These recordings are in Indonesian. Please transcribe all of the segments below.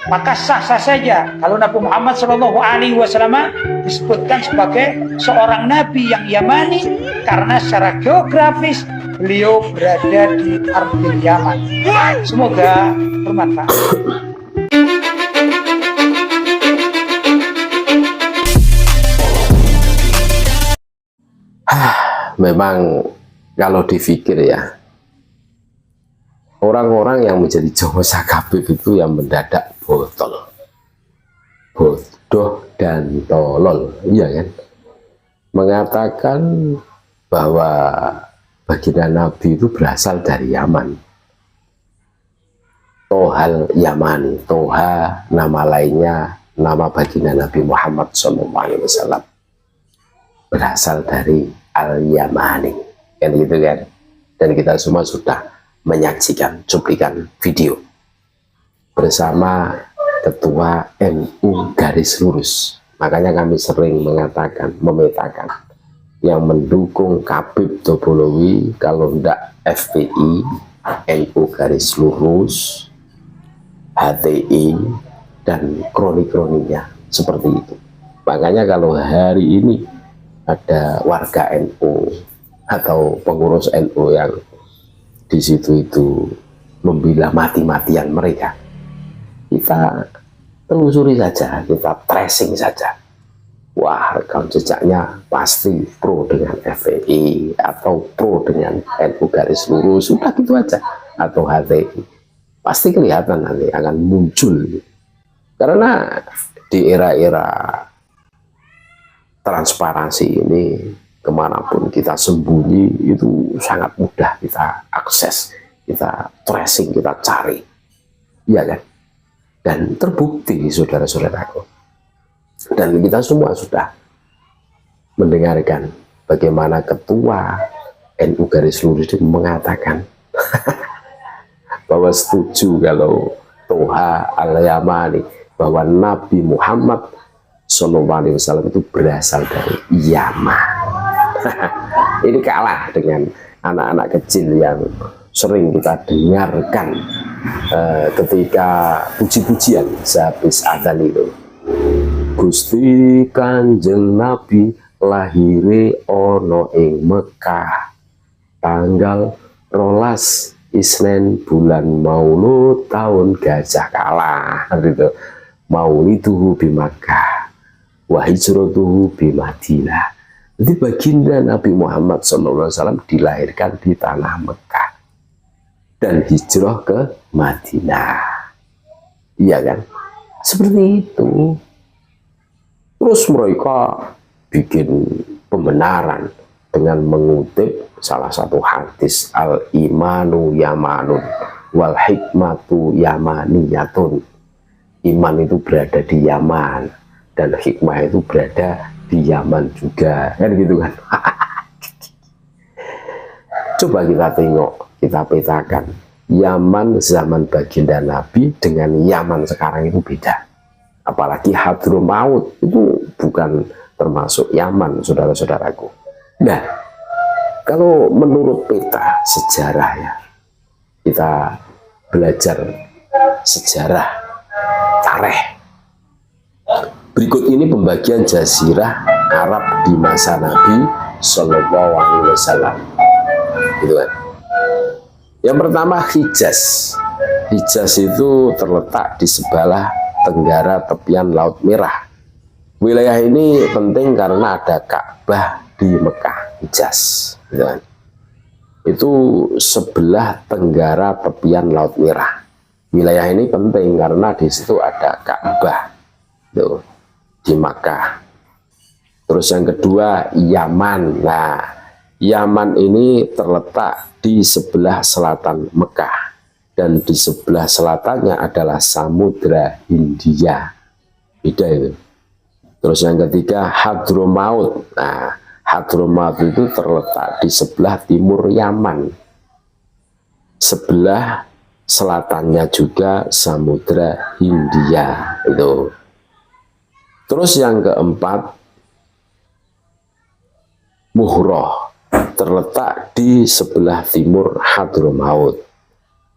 maka sah-sah saja kalau Nabi Muhammad SAW disebutkan sebagai seorang nabi yang Yamani karena secara geografis beliau berada di Ardil Yaman. Semoga bermanfaat. Memang kalau dipikir ya, orang-orang yang menjadi Jawa Sakabib itu yang mendadak bodoh dan tolol, iya kan? Mengatakan bahwa baginda Nabi itu berasal dari Yaman. Tohal Yamani, Toha nama lainnya, nama baginda Nabi Muhammad SAW berasal dari Al-Yamani, kan gitu kan? Dan kita semua sudah menyaksikan cuplikan video bersama Ketua NU garis lurus. Makanya kami sering mengatakan, memetakan yang mendukung Khabib Topolowi, kalau tidak FPI, NU garis lurus, HTI, dan kroni-kroninya seperti itu. Makanya kalau hari ini ada warga NU atau pengurus NU yang di situ itu membela mati-matian mereka, kita telusuri saja, kita tracing saja. Wah, rekam jejaknya pasti pro dengan FPI atau pro dengan NU garis lurus, sudah gitu aja, atau HTI. Pasti kelihatan nanti akan muncul. Karena di era-era transparansi ini, kemanapun kita sembunyi itu sangat mudah kita akses, kita tracing, kita cari, iya kan? Dan terbukti, saudara-saudaraku, dan kita semua sudah mendengarkan bagaimana Ketua NU garis lurus itu mengatakan bahwa setuju kalau Toha Al-Yamani, bahwa Nabi Muhammad SAW itu berasal dari Yaman. Ini kalah dengan anak-anak kecil yang sering kita dengarkan ketika puji-pujian sehabis adzan itu. Gusti Kanjeng Nabi lahire ono ing Mekah tanggal 12 Isnin bulan Maulud tahun gajah kalah gitu. Mauliduhu bi Makkah wa hijratuhu bi Madinah. Jadi baginda Nabi Muhammad SAW dilahirkan di tanah Mekah dan hijrah ke Madinah, iya kan? Seperti itu. Terus mereka bikin pembenaran dengan mengutip salah satu hadis, al-imanu yamanun wal hikmatu yamaniyatun. Iman itu berada di Yaman dan hikmah itu berada di Yaman juga, kan gitu kan? Coba kita tengok, kita petakan Yaman zaman baginda Nabi dengan Yaman sekarang itu beda. Apalagi Hadramaut itu bukan termasuk Yaman, saudara-saudaraku. Nah, kalau menurut peta sejarah ya, kita belajar sejarah tarikh. Berikut ini pembagian jazirah Arab di masa Nabi Shallallahu Alaihi Wasallam. Gitu kan? Yang pertama Hijaz. Hijaz itu terletak di sebelah tenggara tepian Laut Merah. Wilayah ini penting karena ada Ka'bah di Mekah, Hijaz. Gitu kan? Itu sebelah tenggara tepian Laut Merah. Wilayah ini penting karena di situ ada Ka'bah tuh, di Makkah. Terus yang kedua Yaman. Nah, Yaman ini terletak di sebelah selatan Mekah dan di sebelah selatannya adalah Samudra Hindia. Beda itu. Terus yang ketiga Hadramaut. Nah, Hadramaut itu terletak di sebelah timur Yaman. Sebelah selatannya juga Samudra Hindia itu. Terus yang keempat Muhroh, terletak di sebelah timur Hadramaut.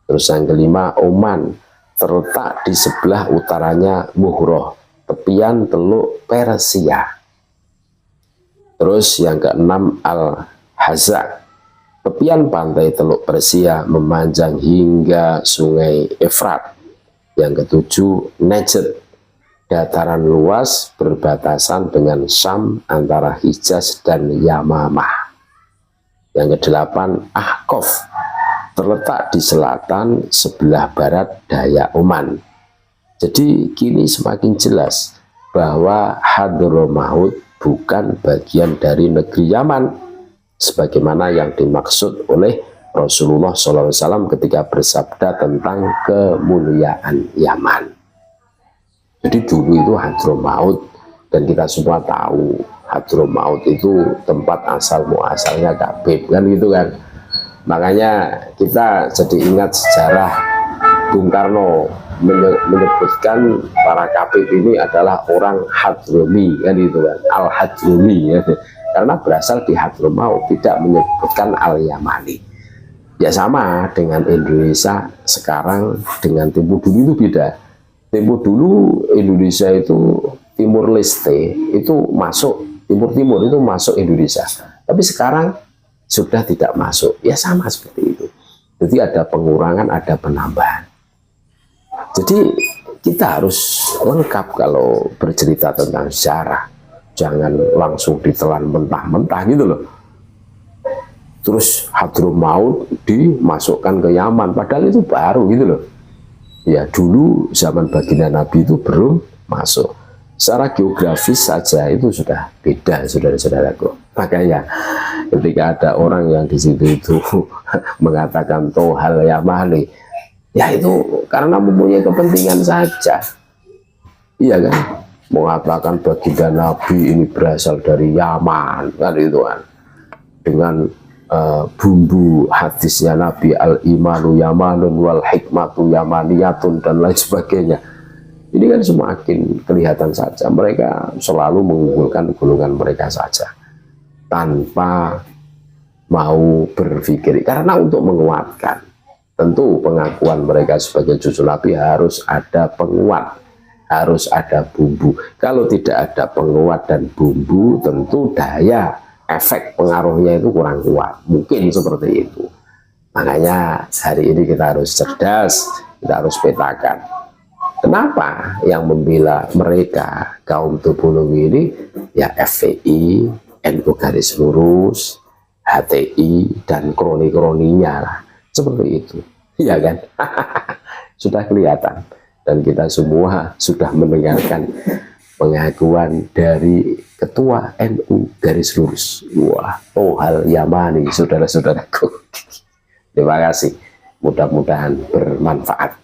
Terus yang kelima Oman, terletak di sebelah utaranya Muhroh, tepian Teluk Persia. Terus yang keenam Al-Hazak, tepian pantai Teluk Persia memanjang hingga Sungai Efrat. Yang ketujuh Najd, dataran luas berbatasan dengan Syam antara Hijaz dan Yamamah. Yang kedelapan Ahqaf, terletak di selatan sebelah barat daya Oman. Jadi kini semakin jelas bahwa Hadramaut bukan bagian dari negeri Yaman, sebagaimana yang dimaksud oleh Rasulullah SAW ketika bersabda tentang kemuliaan Yaman. Jadi dulu itu Hadramaut, dan kita semua tahu Hadramaut itu tempat asal muasalnya Khabib, kan gitu kan. Makanya kita jadi ingat sejarah Bung Karno menyebutkan para Khabib ini adalah orang Hadrami, kan gitu kan, Al-Hadrami ya. Karena berasal di Hadramaut, tidak menyebutkan Al-Yamani. Ya sama dengan Indonesia sekarang dengan tempo dulu itu beda. Tempo dulu Indonesia itu Timur Leste itu masuk, Timur itu masuk Indonesia. Tapi sekarang sudah tidak masuk. Ya sama seperti itu. Jadi ada pengurangan, ada penambahan. Jadi kita harus lengkap kalau bercerita tentang sejarah. Jangan langsung ditelan mentah-mentah gitu loh. Terus Hadramaut dimasukkan ke Yaman, padahal itu baru gitu loh. Ya dulu zaman baginda Nabi itu belum masuk. Secara geografis saja itu sudah beda, saudara-saudaraku. Makanya ketika ada orang yang di situ itu mengatakan Tohal Yamani, ya itu karena mempunyai kepentingan saja. Iya kan? Mengatakan baginda Nabi ini berasal dari Yaman, kan itu kan. Dengan bumbu hadisnya Nabi, al-imanu yamanun wal hikmatu yamaniyatun dan lain sebagainya. Ini kan semakin kelihatan saja mereka selalu mengunggulkan golongan mereka saja tanpa mau berpikir, karena untuk menguatkan. Tentu pengakuan mereka sebagai cucu Nabi harus ada penguat, harus ada bumbu. Kalau tidak ada penguat dan bumbu, tentu daya efek pengaruhnya itu kurang kuat, mungkin seperti itu. Makanya hari ini kita harus cerdas, kita harus petakan. Kenapa yang membela mereka kaum Topologi ini ya FPI, NU garis lurus, HTI dan kroni-kroninya lah, seperti itu, iya kan? Sudah kelihatan, dan kita semua sudah mendengarkan pengakuan dari Ketua NU garis lurus, wah, Tohal Yamani, saudara-saudaraku. Terima kasih, mudah-mudahan bermanfaat.